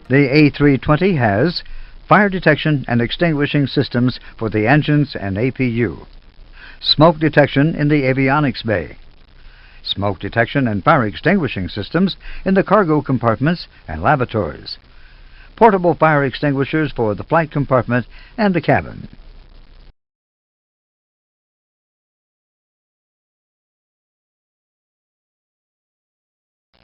The A320 has fire detection and extinguishing systems for the engines and APU, smoke detection in the avionics bay, smoke detection and fire extinguishing systems in the cargo compartments and lavatories, portable fire extinguishers for the flight compartment and the cabin.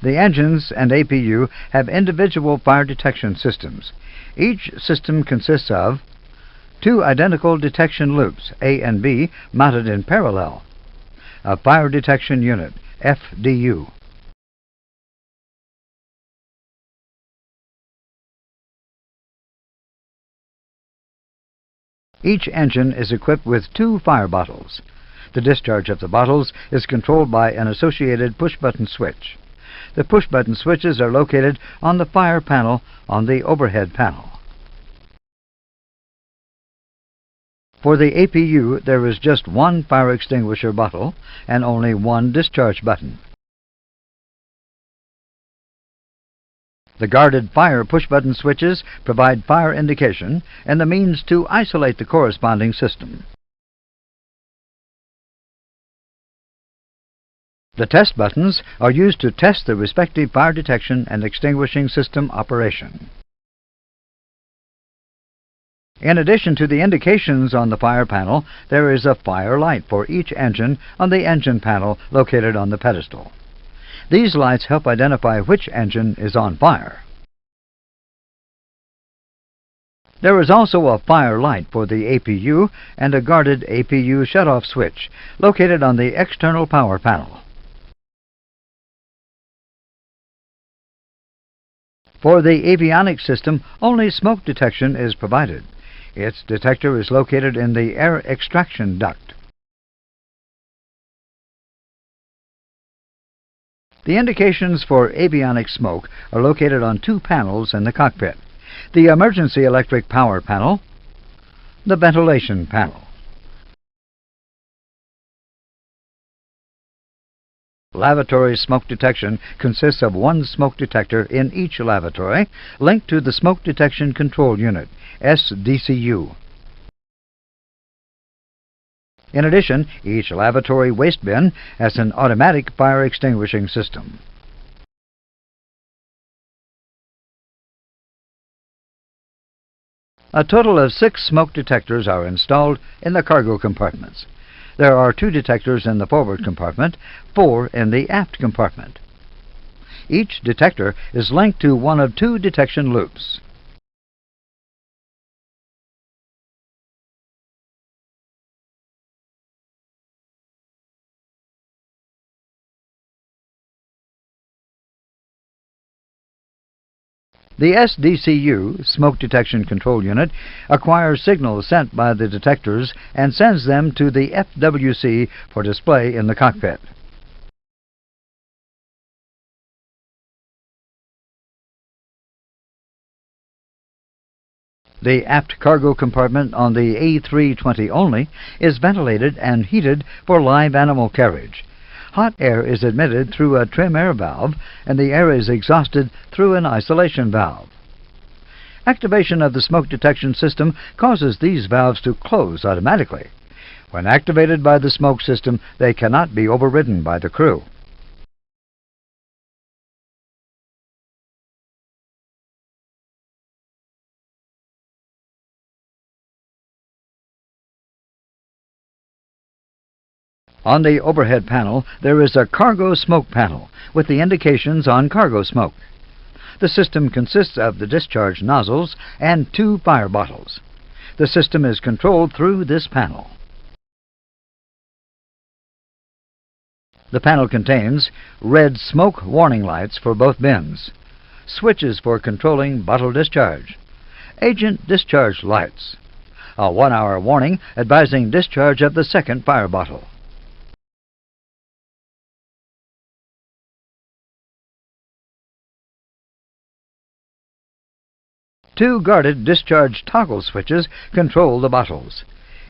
The engines and APU have individual fire detection systems. Each system consists of two identical detection loops, A and B, mounted in parallel, a fire detection unit, FDU, each engine is equipped with two fire bottles. The discharge of the bottles is controlled by an associated push-button switch. The push-button switches are located on the fire panel on the overhead panel. For the APU, there is just one fire extinguisher bottle and only one discharge button. The guarded fire push-button switches provide fire indication and the means to isolate the corresponding system. The test buttons are used to test the respective fire detection and extinguishing system operation. In addition to the indications on the fire panel, there is a fire light for each engine on the engine panel located on the pedestal. These lights help identify which engine is on fire. There is also a fire light for the APU and a guarded APU shutoff switch located on the external power panel. For the avionics system, only smoke detection is provided. Its detector is located in the air extraction duct. The indications for avionics smoke are located on two panels in the cockpit: the emergency electric power panel, the ventilation panel. Lavatory smoke detection consists of one smoke detector in each lavatory, linked to the Smoke Detection Control Unit, SDCU. In addition, each lavatory waste bin has an automatic fire extinguishing system. A total of 6 smoke detectors are installed in the cargo compartments. There are 2 detectors in the forward compartment, 4 in the aft compartment. Each detector is linked to one of 2 detection loops. The SDCU, Smoke Detection Control Unit, acquires signals sent by the detectors and sends them to the FWC for display in the cockpit. The aft cargo compartment on the A320 only is ventilated and heated for live animal carriage. Hot air is admitted through a trim air valve, and the air is exhausted through an isolation valve. Activation of the smoke detection system causes these valves to close automatically. When activated by the smoke system, they cannot be overridden by the crew. On the overhead panel, there is a cargo smoke panel with the indications on cargo smoke. The system consists of the discharge nozzles and 2 fire bottles. The system is controlled through this panel. The panel contains red smoke warning lights for both bins, switches for controlling bottle discharge, agent discharge lights, a 1-hour warning advising discharge of the second fire bottle. Two guarded discharge toggle switches control the bottles.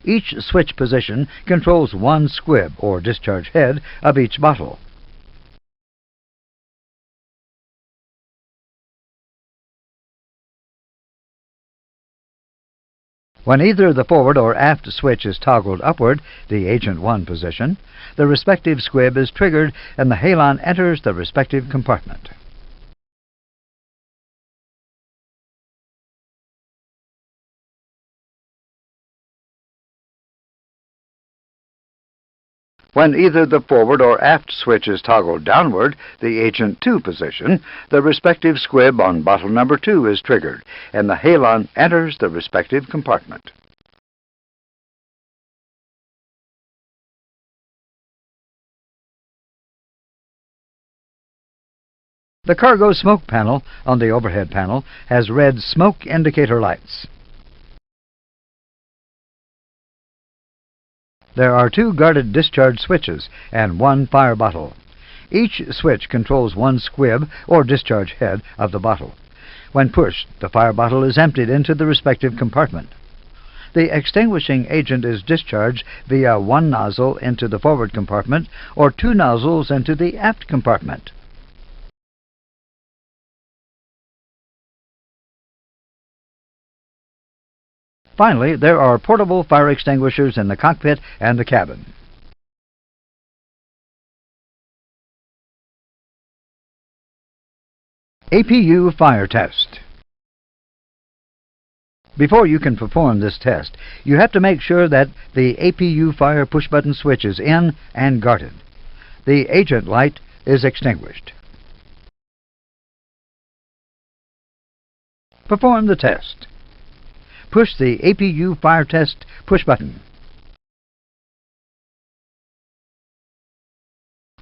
Each switch position controls one squib, or discharge head, of each bottle. When either the forward or aft switch is toggled upward, the Agent 1 position, the respective squib is triggered and the halon enters the respective compartment. When either the forward or aft switch is toggled downward, the Agent 2 position, the respective squib on bottle number 2 is triggered, and the halon enters the respective compartment. The cargo smoke panel on the overhead panel has red smoke indicator lights. There are 2 guarded discharge switches and 1 fire bottle. Each switch controls 1 squib or discharge head of the bottle. When pushed, the fire bottle is emptied into the respective compartment. The extinguishing agent is discharged via 1 nozzle into the forward compartment or 2 nozzles into the aft compartment. Finally, there are portable fire extinguishers in the cockpit and the cabin. APU fire test. Before you can perform this test, you have to make sure that the APU fire push-button switch is in and guarded. The agent light is extinguished. Perform the test. Push the APU fire test push button.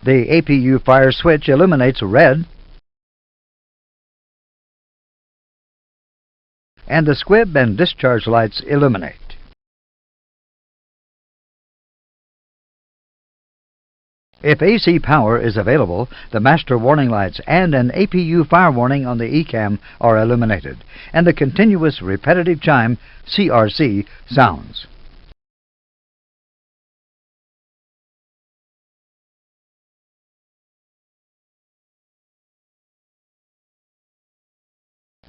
The APU fire switch illuminates red, and the squib and discharge lights illuminate. If AC power is available, the master warning lights and an APU fire warning on the ECAM are illuminated, and the continuous repetitive chime, CRC, sounds.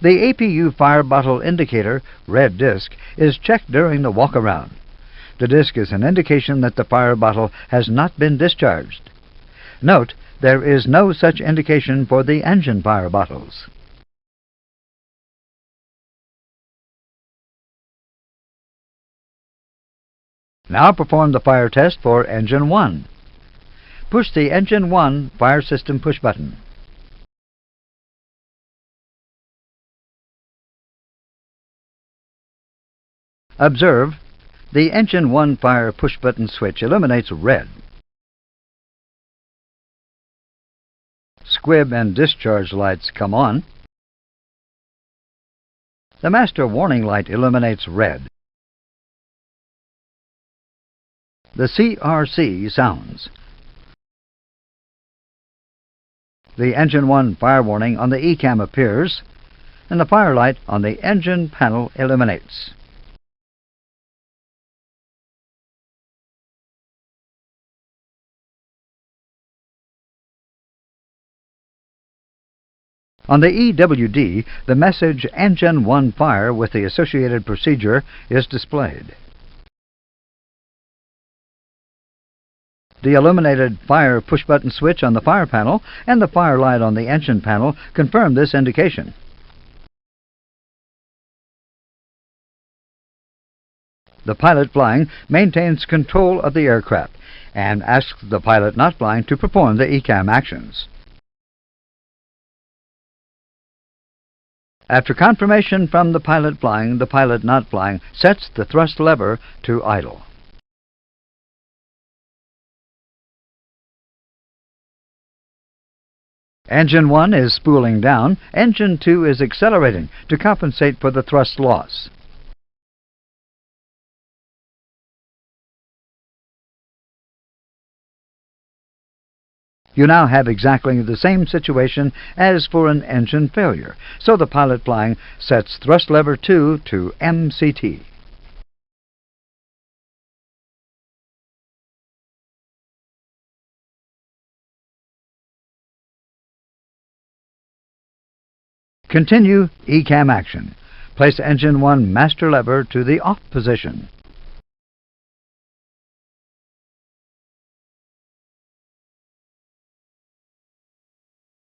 The APU fire bottle indicator, red disc, is checked during the walk-around. The disc is an indication that the fire bottle has not been discharged. Note, there is no such indication for the engine fire bottles. Now perform the fire test for Engine 1. Push the Engine 1 fire system push button. Observe, the Engine 1 fire push-button switch illuminates red. Squib and discharge lights come on. The master warning light illuminates red. The CRC sounds. The Engine 1 fire warning on the ECAM appears, and the fire light on the engine panel illuminates. On the EWD, the message Engine 1 Fire with the associated procedure is displayed. The illuminated fire push-button switch on the fire panel and the fire light on the engine panel confirm this indication. The pilot flying maintains control of the aircraft and asks the pilot not flying to perform the ECAM actions. After confirmation from the pilot flying, the pilot not flying sets the thrust lever to idle. Engine 1 is spooling down. Engine 2 is accelerating to compensate for the thrust loss. You now have exactly the same situation as for an engine failure, so the pilot flying sets thrust lever 2 to MCT. Continue ECAM action. Place engine 1 master lever to the off position.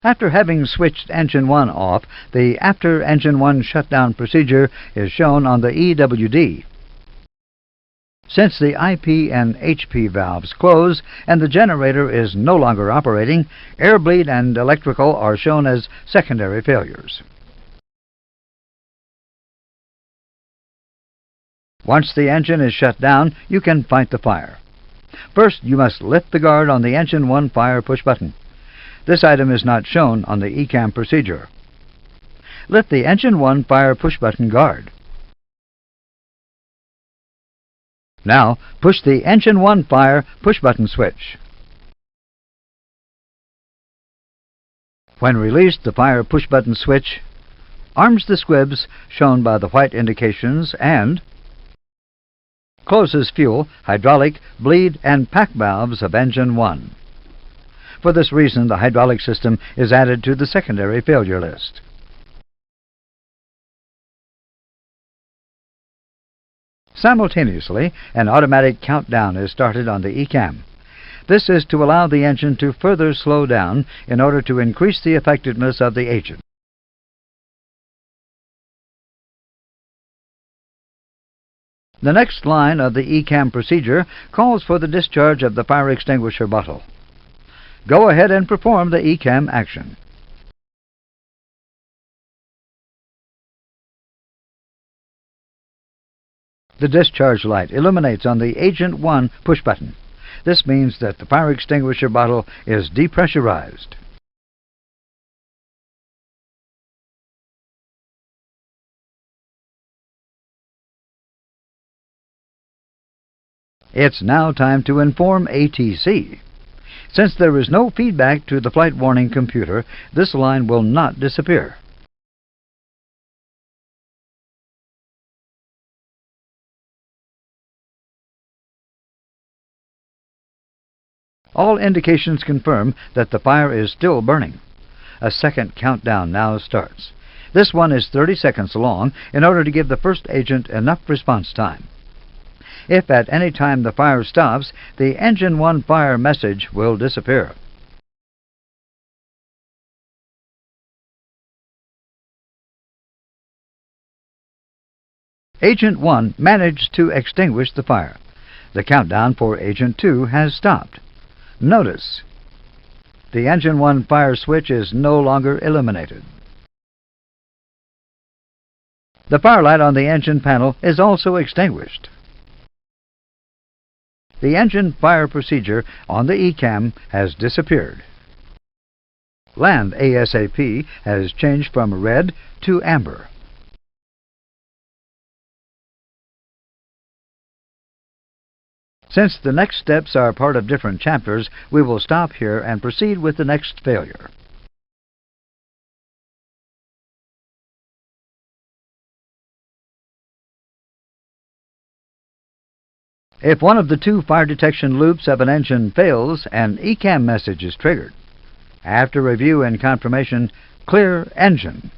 After having switched engine 1 off, the after engine 1 shutdown procedure is shown on the EWD. Since the IP and HP valves close and the generator is no longer operating, air bleed and electrical are shown as secondary failures. Once the engine is shut down, you can fight the fire. First, you must lift the guard on the engine 1 fire push button. This item is not shown on the ECAM procedure. Lift the engine 1 fire push button guard. Now, push the engine 1 fire push button switch. When released, the fire push button switch arms the squibs shown by the white indications and closes fuel, hydraulic, bleed, and pack valves of engine 1. For this reason, the hydraulic system is added to the secondary failure list. Simultaneously, an automatic countdown is started on the ECAM. This is to allow the engine to further slow down in order to increase the effectiveness of the agent. The next line of the ECAM procedure calls for the discharge of the fire extinguisher bottle. Go ahead and perform the ECAM action. The discharge light illuminates on the Agent 1 push button. This means that the fire extinguisher bottle is depressurized. It's now time to inform ATC. Since there is no feedback to the flight warning computer, this line will not disappear. All indications confirm that the fire is still burning. A second countdown now starts. This one is 30 seconds long in order to give the first agent enough response time. If at any time the fire stops, the engine 1 fire message will disappear. Agent 1 managed to extinguish the fire. The countdown for Agent 2 has stopped. Notice, the engine 1 fire switch is no longer illuminated. The fire light on the engine panel is also extinguished. The engine fire procedure on the ECAM has disappeared. Land ASAP has changed from red to amber. Since the next steps are part of different chapters, we will stop here and proceed with the next failure. If one of the two fire detection loops of an engine fails, an ECAM message is triggered. After review and confirmation, clear engine.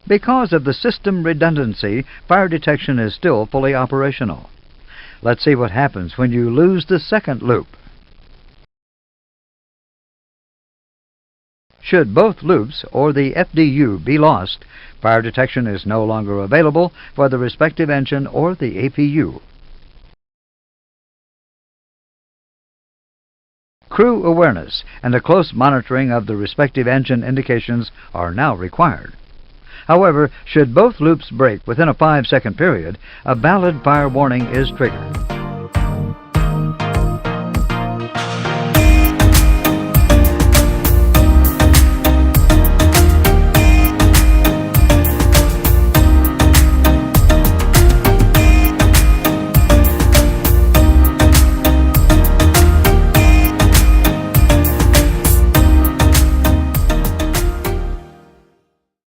Because of the system redundancy, fire detection is still fully operational. Let's see what happens when you lose the second loop. Should both loops or the FDU be lost, fire detection is no longer available for the respective engine or the APU. Crew awareness and a close monitoring of the respective engine indications are now required. However, should both loops break within a 5-second period, a valid fire warning is triggered.